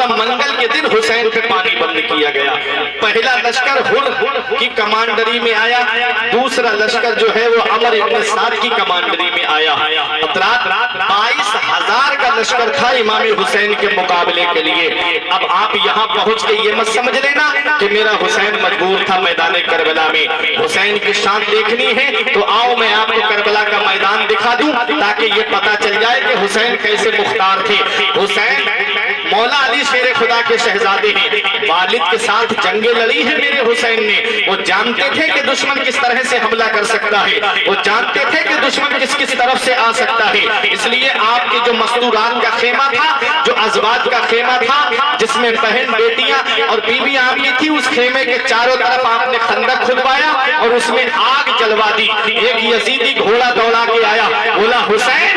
मतलब मंगल के दिन हुसैन पे पानी बंद किया गया। पहला लश्कर हुर की कमांडरी में आया, दूसरा लश्कर जो है वो अमर इब्न साद की कमांडरी में आया। 22,000 का लश्कर था इमाम हुसैन के मुकाबले के लिए। अब आप यहाँ पहुंच के ये मत समझ लेना कि मेरा हुसैन मजबूर था मैदान करबला में। हुसैन की शान देखनी है तो आओ मैं आपको करबला का मैदान दिखा दूं, ताकि ये पता चल जाए कि हुसैन कैसे मुख्तार थे। हुसैन मौला अली शेर खुदा के शहजादे हैं, वालिद के साथ जंगे लड़ी है मेरे हुसैन ने। वो जानते थे कि दुश्मन किस तरह से हमला कर सकता है, वो जानते थे कि दुश्मन किस किस तरफ से आ सकता है। इसलिए आपके जो मस्तूरात का खेमा था, जो अज़वाज का खेमा था, जिसमें बहन बेटियां और बीवियां आपकी थी, उस खेमे के चारों तरफ आपने खंदक खुदवाया और उसमें आग जलवा दी। एक यजीदी घोड़ा दौड़ा के आया, बोला हुसैन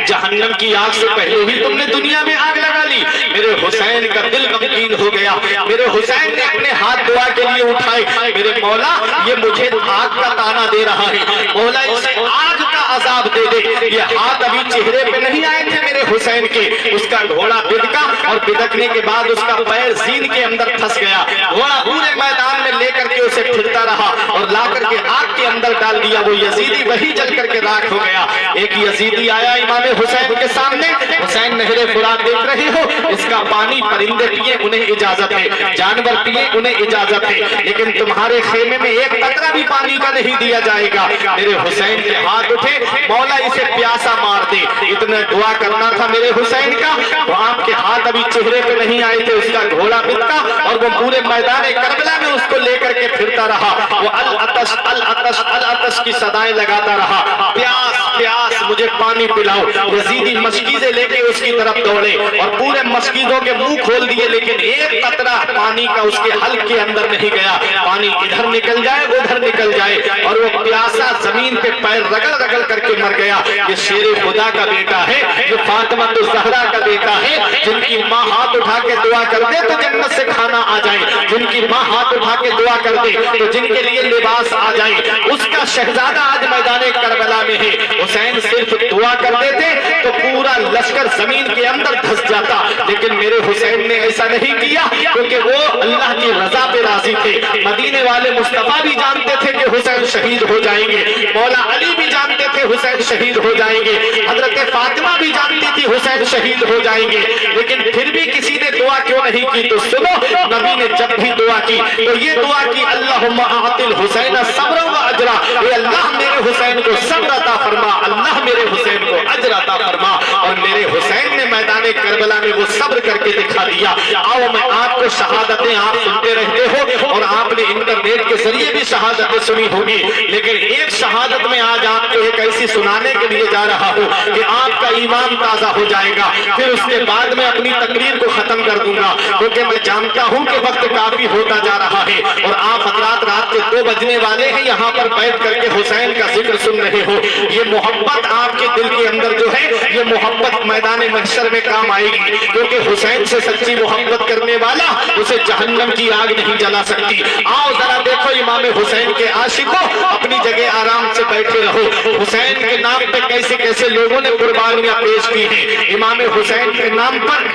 जहन्नम की आग से पहले ही तुमने दुनिया में आग लगा ली। मेरे हुसैन का दिल गमगीन हो गया। मेरे हुसैन ने अपने हाथ दुआ के लिए उठाए, मेरे मौला ये मुझे आग का ताना दे रहा है, मौला इसे आग का अजाब दे दे। ये हाथ अभी चेहरे पे नहीं आए थे मेरे हुसैन के, उसका घोड़ा बिदका और बिदकने के बाद उसका पैर जीन के अंदर फंस गया। घोड़ा पूरे मैदान में लेकर के उसे फिरता रहा और ला करके आग के अंदर डाल दिया। वो यजीदी वही जल करके राख हो गया। एक यजीदी आया इमाम हुसैन के सामने, हुसैन नहरे फुरात देख रहे हो, इसका पानी परिंदे पिए उन्हें इजाजत है, जानवर पिए उन्हें इजाजत है, लेकिन तुम्हारे खेमे में एक कतरा भी पानी का नहीं दिया जाएगा। मेरे हुसैन के हाथ उठे, मौला इसे प्यासा मार दे। इतना दुआ करना था मेरे हुसैन का, वो आपके हाथ अभी चेहरे पे नहीं आए थे। उसका घोड़ा बिदका और वो पूरे मैदान करबला में उसको लेकर के फिरता रहा। वो अल अतश अल अतश अल अतश की सदाएं लगाता रहा, प्यास प्यास मुझे पानी पिलाओ। यजीदी मस्कीज़े लेके उसकी तरफ दौड़े और पूरे मस्कीज़ों के मुंह खोल दिए, लेकिन एक कतरा पानी का उसके हल्क के अंदर नहीं गया। पानी इधर निकल जाए उधर निकल जाए और वो प्यासा जमीन पे पैर रगड़ रगड़ करके मर गया। ये शेर खुदा का बेटा है, ये फातिमा तो ज़हरा का बेटा है, जिनकी माँ हाथ उठा के दुआ कर दे तो जन्नत से खाना आ जाए, जिनकी माँ हाथ उठा के दुआ कर दे तो जिनके लिए लिबास आ जाए, उसका शहजादा आज मैदान करबला में है। हुसैन सिर्फ दुआ कर देते तो पूरा लश्कर जमीन के अंदर धंस जाता, लेकिन मेरे हुसैन ने ऐसा नहीं किया, क्योंकि वो अल्लाह की रजा पे राजी थे। मदीने वाले मुस्तफा भी जानते थे कि हुसैन शहीद हो जाएंगे, मौला अली भी जानते थे हुसैन शहीद हो जाएंगे, हजरत फातिमा भी जानती थी हुसैन शहीद हो जाएंगे, लेकिन फिर भी किसी ने दुआ क्यों नहीं की? तो सुनो, नबी ने जब भी दुआ की तो ये दुआ की, अल्लाहुम्मा आतिल हुसैन सब्र व अजरा, ये अल्लाह मेरे हुसैन को सब्र अता फरमा, अल्लाह मेरे हुसैन को अजर अता फरमा। और मेरे हुसैन ने मैदान करबला में वो सब्र करके दिखा दिया। आओ मैं आपको शहादतें आप सुनते रहते हो और आपने इंटरनेट के जरिए भी शहादतें सुनी होगी, लेकिन एक शहादत में आज आपको एक ऐसी सुनाने के लिए जा रहा हूँ कि आपका ईमान ताजा हो जाएगा। फिर उसके बाद मैं अपनी तकरीर को खत्म कर दूंगा, क्योंकि मैं जानता हूँ कि वक्त काफी होता जा रहा है और आप हजरात रात के 2 बजने वाले हैं, यहाँ पर बैठ करके हुसैन का जिक्र सुन रहे हो। ये मोहब्बत आपके दिल के अंदर जो है, ये मोहब्बत मैदान महशर में काम आएगी, क्योंकि हुसैन से सच्ची मोहब्बत करने वाला उसे जहन्नम की आग नहीं जला सकती। आओ जरा देखो इमाम हुसैन के आशिकों, अपनी जगह आराम से बैठे रहो। हुसैन के नाम पे कैसे कैसे लोगों ने कुर्बानियां पेश की हैं, इमाम हुसैन के नाम पर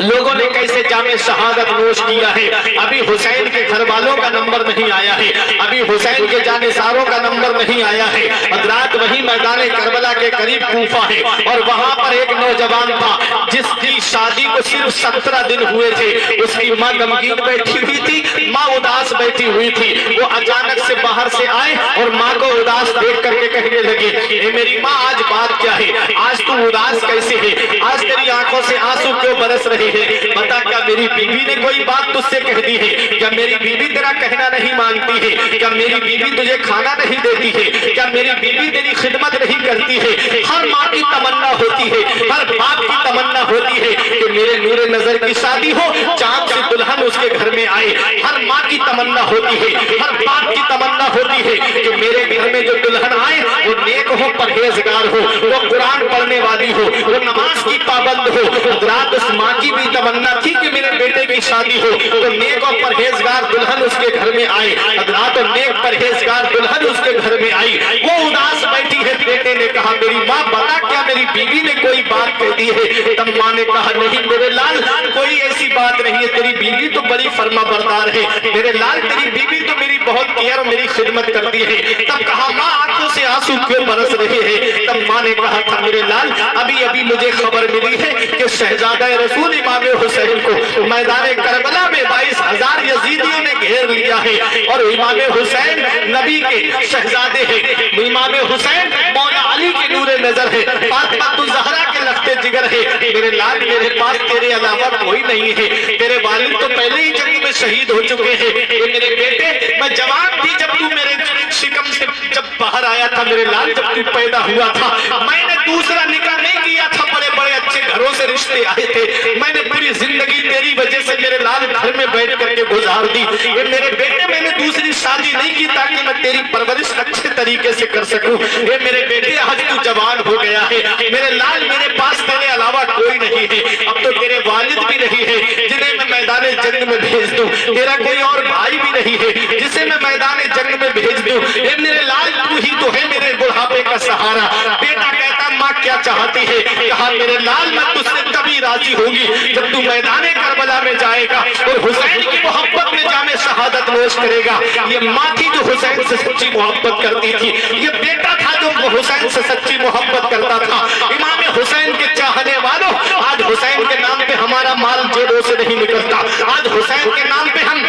लोगों ने कैसे जामे शहादत नोश किया है। अभी हुसैन के घर वालों का नंबर नहीं आया है, अभी हुसैन के जानेसारों का नंबर नहीं आया है। हजरात वही मैदान करबला के करीब कूफा है और वहां पर एक नौजवान था जिसकी शादी को सिर्फ 17 दिन हुए थे। उसकी माँ गमगीन बैठी हुई थी, माँ उदास बैठी हुई थी। वो अचानक से बाहर से आए और माँ को उदास देख करके कहने लगे, ए मेरी माँ आज बात क्या है, आज तू उदास कैसे है, आज तेरी आंखों से आंसू क्यों बरस रहे हैं? बता, क्या मेरी बीवी ने कोई बात तुझसे कह दी है? क्या मेरी बीवी तेरा कहना नहीं मानती है? क्या मेरी बीवी तुझे खाना नहीं देती है? क्या मेरी बीवी तेरी खिदमत नहीं करती है? हर माँ की तमन्ना होती है, हर बाप की तमन्ना होती है कि मेरे नूरे नजर की शादी हो, चांद से दुल्हन उसके घर में आए। हर माँ की तमन्ना होती है, हर बाप की तमन्ना होती है कि मेरे घर में जो दुल्हन आए वो नेक हो, परहेजगार हो, वो कुरान पढ़ने वाली हो, वो नमाज की पाबंद हो। हजरात उस माँ की भी बड़ी तमन्ना थी कि मेरे बेटे की शादी हो, तो नेक और परहेजगार दुल्हन उसके घर में आए। हजरात, तो नेक परहेजगार दुल्हन उसके घर में आई, वो उदास बैठी है। बेटे ने कहा मेरी माँ बता, क्या मेरी बीवी ने कोई बात कह दी है? तब माँ ने कहा नहीं मेरे लाल, कोई ऐसी बात नहीं है, तेरी बीवी तो बड़ी फर्मा बरदार है मेरे लाल, तेरी बीवी तो मेरी बहुत केयर और मेरी खिदमत करती है। तब कहा माँ आंखों से आंसू क्यों बरस रहे हैं? तब माँ ने कहा था मेरे लाल, अभी अभी मुझे खबर मिली है कि शहजादा रसूल इमाम हुसैन को मैदान करबला में 22,000 यजीदियों ने घेर लिया है, और इमाम हुसैन नबी के शहजादे हैं। इमाम हुसैन मौला अली के नूरे नजर है, फातिमा ज़हरा के लफ्ते जिगर है। मेरे लाल, मेरे पास तेरे अलावा कोई नहीं है, तेरे वालिद तो पहले ही जंग में शहीद हो चुके हैं। मेरे बेटे, मैं जवान थी जब तू मेरे शिकम से जब बाहर आया था मेरे लाल, जब तू पैदा हुआ था, मैंने दूसरा निकाह नहीं किया था, बड़े बड़े अच्छे घरों से रिश्ते आए थे, मैंने पूरी जिंदगी तेरी वजह से मेरे लाल घर में बैठ करके गुजार दी। ये मेरे बेटे, मैंने दूसरी शादी नहीं की ताकि मैं तेरी परवरिश अच्छे तरीके से कर सकूं। ये मेरे बेटे, आज तू जवान हो गया है मेरे लाल, मेरे पास तेरे अलावा कोई नहीं है, अब तो तेरे वालिद भी नहीं है जिन्हें मैं मैदान जंग में भेज दूं, तेरा कोई और भाई भी नहीं है जिसे मैं मैदान जंग में भेज दूं। ये मेरे लाल, तू ही तो है मेरे बुढ़ापे का सहारा। बेटा कहता माँ क्या चाहती है? कहा मेरे लाल, मैं तुझसे तभी राजी होगी जब तू मैदान करबला में जाएगा और हुसैन की मोहब्बत में जामे शहादत नोश करेगा। ये माँ थी जो हुसैन से सच्ची मोहब्बत करती थी, ये बेटा था जो हुसैन से सच्ची मोहब्बत करता था। इमाम हुसैन के चाहने वालों, आज हुसैन के नाम पे हमारा माल जेबों से नहीं निकलता, आज हुसैन के नाम पे हम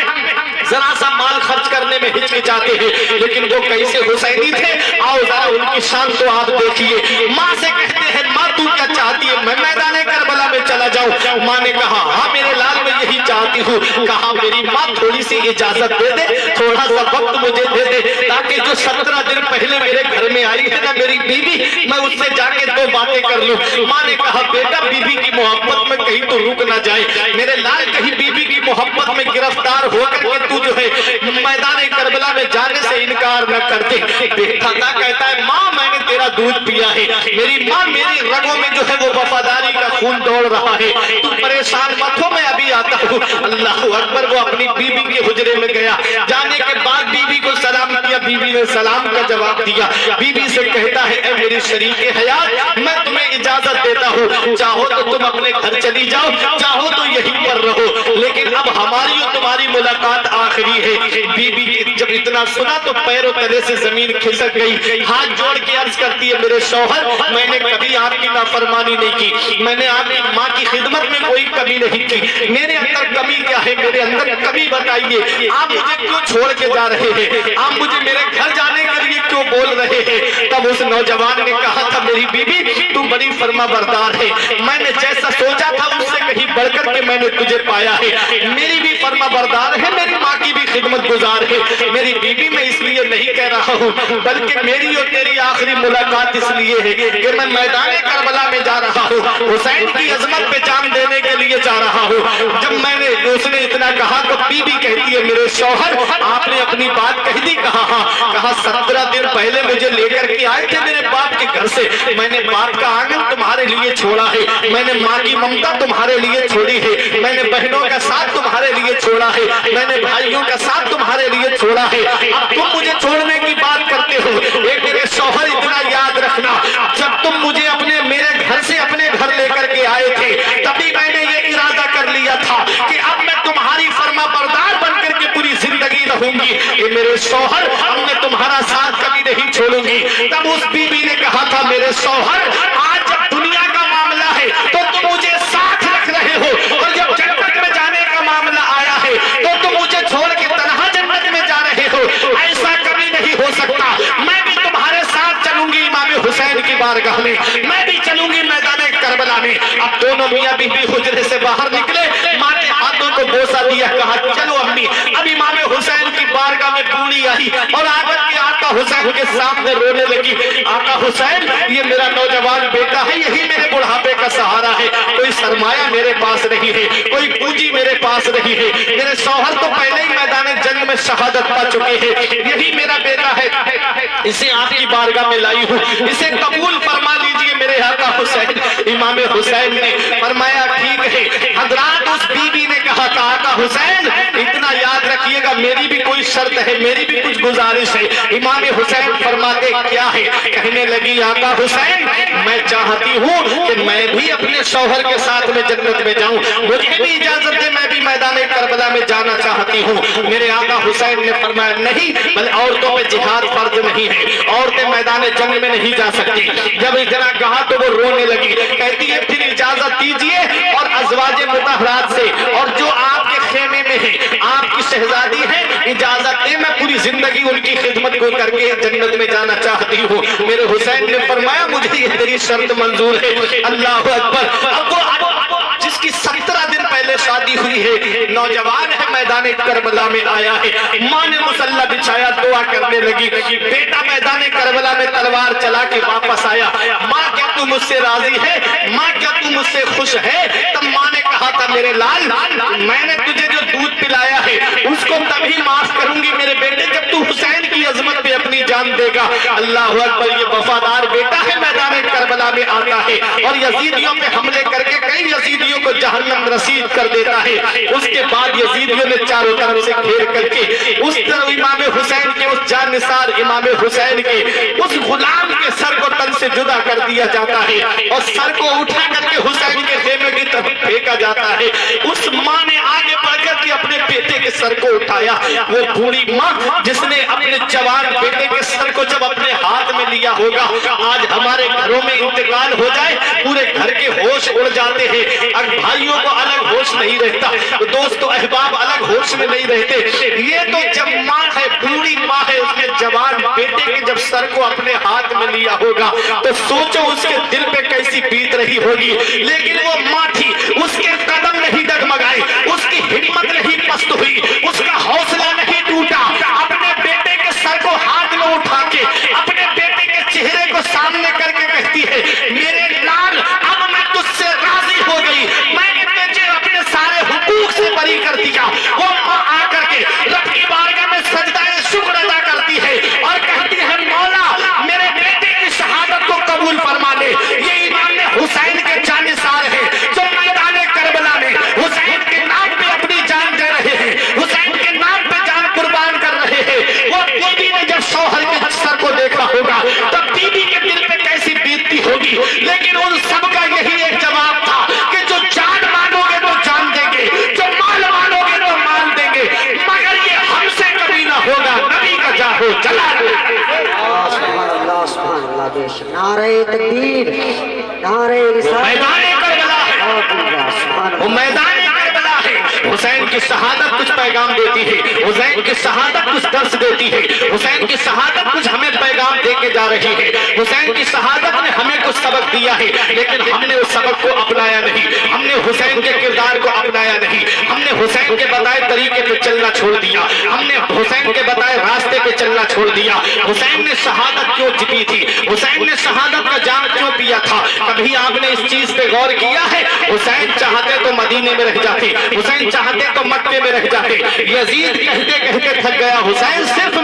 जरा सा माल खर्च करने में हिचकिचाते हैं, लेकिन वो कैसे हुसैनी थे, आओ जरा उनकी शान तो आप देखिए। माँ से कहते हैं माँ तू क्या चाहती है? मैं मैदान करबला में चला जाऊं? माँ ने कहा हाँ मेरे लाल, मैं यही चाहती हूँ। कहा मेरी माँ थोड़ी सी इजाजत दे दे, थोड़ा सा वक्त मुझे दे दे, ताकि जो 17 दिन पहले मेरे घर में आई है ना मेरी बीवी, मैं उससे जाके 2 बातें कर लूं। माँ ने कहा बेटा, बीवी की मोहब्बत में कहीं तो रुक ना जाए मेरे लाल, कहीं बीवी की मोहब्बत में गिरफ्तार होकर के तू जो है मैदान करबला में जाने से इनकार न कर दे। बेटा कहता है माँ मैंने तेरा दूध पिया है, मेरी माँ मेरी रगों में जो है वो वफादारी का खून दौड़ रहा है, तू परेशान मत हो, मैं अभी आता हूँ। अल्लाह अकबर। वो अपनी बीवी के हुजरे में गया, जाने के बाद बीवी को सलाम किया, बीवी ने सलाम का जवाब दिया। बीवी से कहता है ए मेरी शरीके हयात, मैं तुम्हें इजाजत देता हूँ, चाहो तो तुम अपने घर चली जाओ, चाहो तो यहीं पर रहो, लेकिन अब हमारी और तुम्हारी मुलाकात आखिरी है। बीबी जब इतना सुना तो पैरों तले से जमीन खिसक गई, हाथ जोड़ के अर्ज करती है मेरे शौहर, मैंने कभी आपकी नाफरमानी नहीं की, मैंने आपकी माँ की खिदमत में कोई कमी नहीं की, मेरे अंदर कमी क्या है? मेरे अंदर कमी बताइए। आप मुझे क्यों छोड़ के जा रहे हैं? आप मुझे मेरे घर जाने के लिए क्यों बोल रहे हैं? तब उस नौजवान ने कहा था मेरी बीबी तू बड़ी फर्मा बरदार है, मैंने जैसा सोचा था उससे कहीं बढ़कर के मैंने तुझे पाया है, मेरी भी फर्मा बरदार है, मेरी माँ की भी खिदमत गुजार है। मेरी बीबी मैं इसलिए नहीं कह रहा हूँ, बल्कि मेरी और तेरी आखिरी मुलाकात इसलिए है कि मैं मैदान करबला में जा रहा हूँ, हुसैन की अजमत पे जान देने के लिए जा रहा हूँ। जब मैंने उसने इतना कहा तो बीबी कहती है मेरे शौहर आपने अपनी बात कह दी? कहा हाँ। कहा 17 दिन पहले मुझे लेकर के आए थे मेरे बाप के घर से, मैंने बाप का आंगन तुम्हारे लिए छोड़ा है, मैंने माँ की ममता तुम्हारे लिए छोड़ी है, मैंने बहनों का साथ तुम्हारे लिए छोड़ा है, मैंने भाइयों का साथ तुम्हारे लिए छोड़ा है, अब तुम मुझे छोड़ने की बात करते हो। एक मेरे शौहर इतना याद रखना, जब तुम मुझे अपने मेरे घर से अपने घर लेकर के आए थे तभी मैंने ये इरादा कर लिया था कि अब मैं तुम्हारी फर्मा बरदार बनकर के पूरी जिंदगी रहूंगी। ये मेरे शौहर अब मैं तुम्हारा साथ कभी नहीं छोड़ूंगी। तब उस बीबी ने कहा था मेरे शौहर आज जब दुनिया का मामला है तो तुम मुझे साथ रख रहे हो, और जब जन्नत में जाने का मामला आया है तो तुम मुझे छोड़ के तन्हा जन्नत में जा रहे हो, ऐसा कभी नहीं हो सकता। मैं भी तुम्हारे साथ चलूंगी इमाम हुसैन की बारगाह में, मैं भी चलूंगी मैदान करबला में। अब दोनों मियां बीबी हुजरे से बाहर निकले, माँ ने हाथों को बोसा दिया, कहा चलो अम्मी। अब इमाम हुसैन की बारगाह में बूढ़ी आई और आकर के आका हुसैन के सामने रोने लगी। आका हुसैन ये मेरा नौजवान बेटा है, यही मेरे बुढ़ापे का सहारा है, कोई सरमाया मेरे पास नहीं है, कोई पूंजी मेरे पास नहीं है, मेरे शौहर तो पहले ही मैदान जंग में शहादत पा चुके हैं, यही मेरा बेटा है, इसे आपकी बारगाह में लाई हूँ, इसे कबूल फरमा लीजिए मेरे आका हुसैन। इमाम हुसैन ने फरमाया ठीक है। हजरात आका हुसैन इतना याद रखिएगा, मेरी भी कोई शर्त है, मेरी भी कुछ गुजारिश है। इमाम हुसैन फरमाते क्या है? कहने लगी आका हुसैन मैं चाहती हूँ कि मैं भी अपने शौहर के साथ में जन्नत में जाऊं, मुझे भी इजाजत दे, मैं भी मैदान करबला में जाना चाहती हूँ। मेरे आका हुसैन ने फरमाया नहीं, बल्कि औरतों पे जिहाद फर्ज नहीं है, औरतें मैदान जंग में नहीं जा सकती। जब इतना कहा तो वो रोने लगी, कहती है फिर इजाजत दीजिए और अज़वाजे मुतहरात से और जो आपके खेमे में है, आपकी शहजादी है, इजाजत दे, मैं पूरी जिंदगी उनकी खिदमत को करके जन्नत में जाना चाहती हूँ। मेरे हुसैन ने फरमाया मुझे ये तेरी शर्त मंजूर है। अल्लाह अकबर। अब वो जिसकी 17 दिन पहले शादी हुई है, नौजवान है, मैदान करबला में आया है, माँ ने मुसल्ला बिछाया, दुआ करने लगी, बेटा मैदान करबला में तलवार चला के वापस आया। माँ क्या तू मुझसे राजी है? माँ क्या तू मुझसे खुश है? तब माँ ने कहा था मेरे लाल, मैंने तुझे जो दूध पिलाया है उसको तभी माफ करूंगी मेरे बेटे जब तू हुसैन की अजमत पे अपनी जान देगा। अल्लाह अकबर। ये वफादार बेटा है, मैदान करबला में आता है और यजीदियों पे हमले करके कई यजीदियों को जहन्नम रसीद कर देता है। उसके बाद यजीदियों ने चारों तरफ से घेर करके उस तरफ इमाम हुसैन के, उस जानिसार इमाम हुसैन के उस गुलाम के सर को तन से जुदा कर दिया जाता है और सर को उठा करके हुसैन के खेमे की तरफ फेंका जाता है। उस माँ ने आगे बढ़कर के अपने बेटे के सर को उठाया, वो बूढ़ी माँ जिसने अपने जवान बेटे के सर को जब अपने हाथ में लिया होगा, आज हमारे घरों में इंतकाल हो जाए पूरे घर के होश उड़ जाते हैं, भाइयों को अलग होश नहीं रहता, दोस्तों अहबाब अलग होश में नहीं रहते। ये तो जब माँ है, बूढ़ी माँ है, उसने जवान बेटे के जब सर को अपने हाथ में लिया होगा तो सोचो उसके दिल पे कैसी बीत रही होगी। लेकिन वो माँ थी, उसके कदम नहीं डगमगाए, उसकी हिम्मत नहीं पस्त हुई, उसका हौसला नहीं टूटा, अपने बेटे के सर को हाथ में उठा के अपने बेटे के चेहरे को सामने करके कहती है मेरे लाल अब मैं तुझसे राजी हो गई, मैंने तुझे अपने सारे हुकूक से बरी कर दिया। वो माँ आकर के रब की बारगाह में सजदाए शुक्र अदा करती है और कहती है मौला मेरे बेटे की शहादत को कबूल फरमा ले। ये इमाम हुसैन के जानिसार है जो मैदान करबला में हुसैन के नाम पे अपनी जान दे रहे हैं, हुसैन के नाम पे जान कुर्बान कर रहे हैं। वो बीबी ने जब शौहर के सर को देखा होगा तब बीबी के दिल पे कैसी बीतती होगी। लेकिन उन सबका यही एक जवाब था कि जो जान मांगोगे तो जान देंगे, जो माल मांगोगे तो माल देंगे, मगर ये हमसे कभी ना होगा। नबी का जाहो चला नारे तकबीर, नारे रिसालत, मैदान करबला है, वो मैदान करबला है। हुसैन की शहादत कुछ पैगाम देती है, हुसैन की शहादत कुछ दर्श देती है, हुसैन की शहादत कुछ हमें पैगाम दे के जा रही है। हुसैन की शहादत ने हमें कुछ सबक दिया है, लेकिन हमने उस सबक को अपनाया नहीं, हमने हुसैन के किरदार को अपनाया नहीं, हमने हुसैन के बताए तरीके पे चलना छोड़ दिया, हमने हुसैन के बताए रास्ते पे चलना छोड़ दिया। हुसैन ने शहादत क्यों जीती थी? हुसैन ने शहादत का जाम क्यों पिया था? कभी आपने इस चीज पे गौर किया है? हुसैन चाहते तो मदीने में रह जाते, हुसैन चाहते तो मक्के में रह जाते। यजीद कहते कहते थक गया, हुसैन सिर्फ